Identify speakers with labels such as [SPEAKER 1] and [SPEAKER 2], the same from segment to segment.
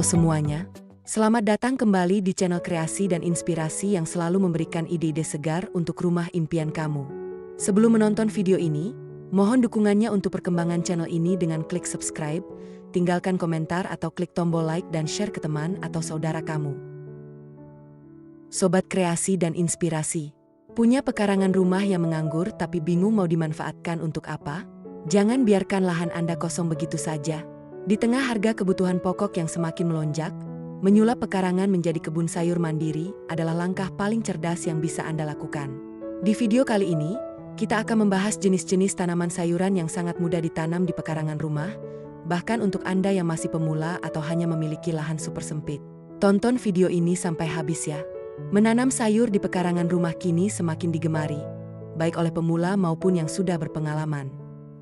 [SPEAKER 1] semuanya, selamat datang kembali di channel kreasi dan inspirasi yang selalu memberikan ide-ide segar untuk rumah impian kamu. Sebelum menonton video ini, mohon dukungannya untuk perkembangan channel ini dengan klik subscribe, tinggalkan komentar atau klik tombol like dan share ke teman atau saudara kamu. Sobat kreasi dan inspirasi, punya pekarangan rumah yang menganggur tapi bingung mau dimanfaatkan untuk apa? Jangan biarkan lahan Anda kosong begitu saja. Di tengah harga kebutuhan pokok yang semakin melonjak, menyulap pekarangan menjadi kebun sayur mandiri adalah langkah paling cerdas yang bisa Anda lakukan. Di video kali ini, kita akan membahas jenis-jenis tanaman sayuran yang sangat mudah ditanam di pekarangan rumah, bahkan untuk Anda yang masih pemula atau hanya memiliki lahan super sempit. Tonton video ini sampai habis ya. Menanam sayur di pekarangan rumah kini semakin digemari, baik oleh pemula maupun yang sudah berpengalaman.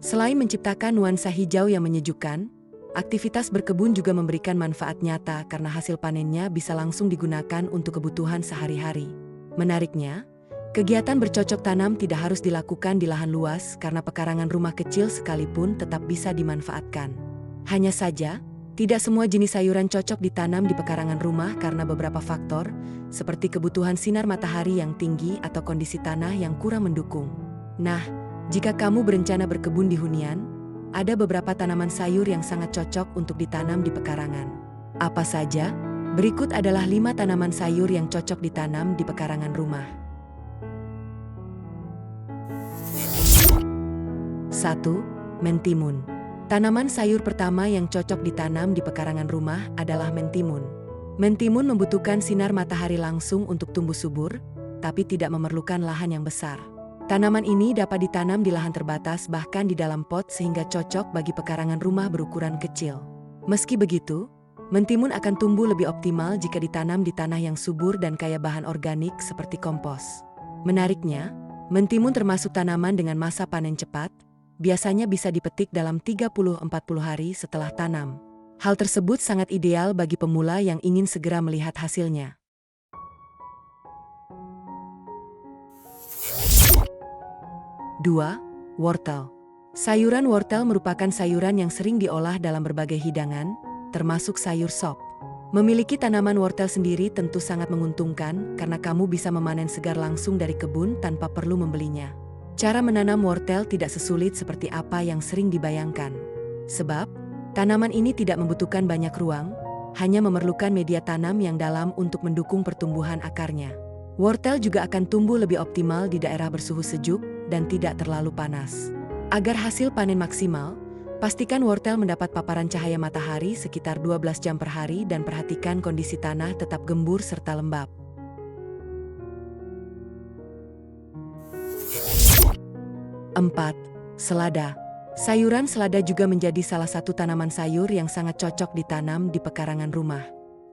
[SPEAKER 1] Selain menciptakan nuansa hijau yang menyejukkan, aktivitas berkebun juga memberikan manfaat nyata karena hasil panennya bisa langsung digunakan untuk kebutuhan sehari-hari. Menariknya, kegiatan bercocok tanam tidak harus dilakukan di lahan luas karena pekarangan rumah kecil sekalipun tetap bisa dimanfaatkan. Hanya saja, tidak semua jenis sayuran cocok ditanam di pekarangan rumah karena beberapa faktor, seperti kebutuhan sinar matahari yang tinggi atau kondisi tanah yang kurang mendukung. Nah, jika kamu berencana berkebun di hunian, ada beberapa tanaman sayur yang sangat cocok untuk ditanam di pekarangan. Apa saja? Berikut adalah 5 tanaman sayur yang cocok ditanam di pekarangan rumah. 1. Mentimun. Tanaman sayur pertama yang cocok ditanam di pekarangan rumah adalah mentimun. Mentimun membutuhkan sinar matahari langsung untuk tumbuh subur, tapi tidak memerlukan lahan yang besar. Tanaman ini dapat ditanam di lahan terbatas bahkan di dalam pot sehingga cocok bagi pekarangan rumah berukuran kecil. Meski begitu, mentimun akan tumbuh lebih optimal jika ditanam di tanah yang subur dan kaya bahan organik seperti kompos. Menariknya, mentimun termasuk tanaman dengan masa panen cepat, biasanya bisa dipetik dalam 30-40 hari setelah tanam. Hal tersebut sangat ideal bagi pemula yang ingin segera melihat hasilnya. 2. Wortel. Sayuran wortel merupakan sayuran yang sering diolah dalam berbagai hidangan, termasuk sayur sop. Memiliki tanaman wortel sendiri tentu sangat menguntungkan karena kamu bisa memanen segar langsung dari kebun tanpa perlu membelinya. Cara menanam wortel tidak sesulit seperti apa yang sering dibayangkan. Sebab, tanaman ini tidak membutuhkan banyak ruang, hanya memerlukan media tanam yang dalam untuk mendukung pertumbuhan akarnya. Wortel juga akan tumbuh lebih optimal di daerah bersuhu sejuk dan tidak terlalu panas. Agar hasil panen maksimal, pastikan wortel mendapat paparan cahaya matahari sekitar 12 jam per hari dan perhatikan kondisi tanah tetap gembur serta lembab. 4. Selada. Sayuran selada juga menjadi salah satu tanaman sayur yang sangat cocok ditanam di pekarangan rumah.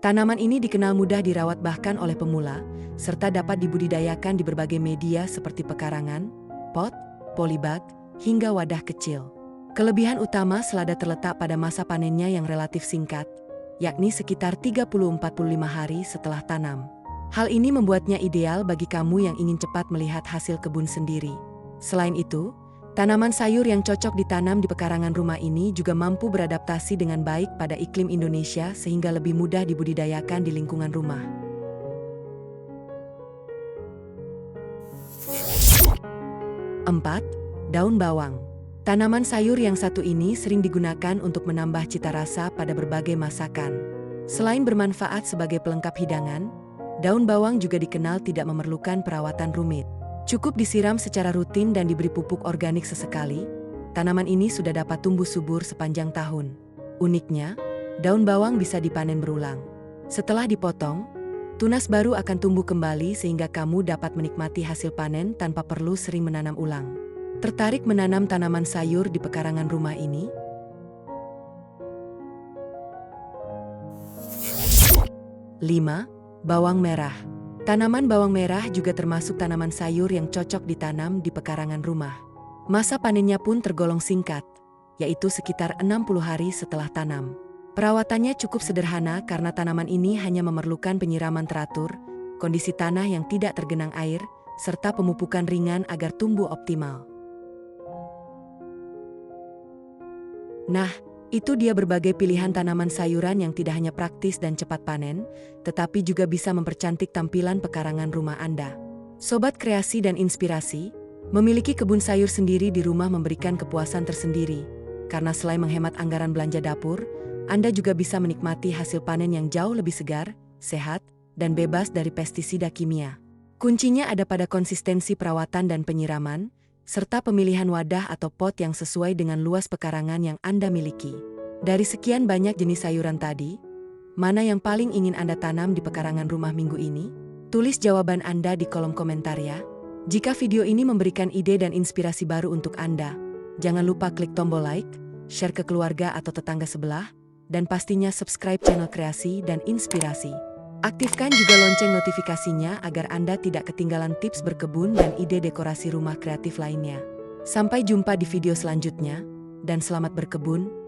[SPEAKER 1] Tanaman ini dikenal mudah dirawat bahkan oleh pemula, serta dapat dibudidayakan di berbagai media seperti pekarangan, pot, polybag, hingga wadah kecil. Kelebihan utama selada terletak pada masa panennya yang relatif singkat, yakni sekitar 30-45 hari setelah tanam. Hal ini membuatnya ideal bagi kamu yang ingin cepat melihat hasil kebun sendiri. Selain itu, tanaman sayur yang cocok ditanam di pekarangan rumah ini juga mampu beradaptasi dengan baik pada iklim Indonesia sehingga lebih mudah dibudidayakan di lingkungan rumah. 4. Daun bawang. Tanaman sayur yang satu ini sering digunakan untuk menambah cita rasa pada berbagai masakan. Selain bermanfaat sebagai pelengkap hidangan, daun bawang juga dikenal tidak memerlukan perawatan rumit. Cukup disiram secara rutin dan diberi pupuk organik sesekali, tanaman ini sudah dapat tumbuh subur sepanjang tahun. Uniknya, daun bawang bisa dipanen berulang. Setelah dipotong, tunas baru akan tumbuh kembali sehingga kamu dapat menikmati hasil panen tanpa perlu sering menanam ulang. Tertarik menanam tanaman sayur di pekarangan rumah ini? 5. Bawang merah. Tanaman bawang merah juga termasuk tanaman sayur yang cocok ditanam di pekarangan rumah. Masa panennya pun tergolong singkat, yaitu sekitar 60 hari setelah tanam. Perawatannya cukup sederhana karena tanaman ini hanya memerlukan penyiraman teratur, kondisi tanah yang tidak tergenang air, serta pemupukan ringan agar tumbuh optimal. Nah, Itu dia berbagai pilihan tanaman sayuran yang tidak hanya praktis dan cepat panen, tetapi juga bisa mempercantik tampilan pekarangan rumah Anda. Sobat kreasi dan inspirasi, memiliki kebun sayur sendiri di rumah memberikan kepuasan tersendiri. Karena selain menghemat anggaran belanja dapur, Anda juga bisa menikmati hasil panen yang jauh lebih segar, sehat, dan bebas dari pestisida kimia. Kuncinya ada pada konsistensi perawatan dan penyiraman, serta pemilihan wadah atau pot yang sesuai dengan luas pekarangan yang Anda miliki. Dari sekian banyak jenis sayuran tadi, mana yang paling ingin Anda tanam di pekarangan rumah minggu ini? Tulis jawaban Anda di kolom komentar ya. Jika video ini memberikan ide dan inspirasi baru untuk Anda, jangan lupa klik tombol like, share ke keluarga atau tetangga sebelah, dan pastinya subscribe channel Kreasi dan Inspirasi. Aktifkan juga lonceng notifikasinya agar Anda tidak ketinggalan tips berkebun dan ide dekorasi rumah kreatif lainnya. Sampai jumpa di video selanjutnya, dan selamat berkebun.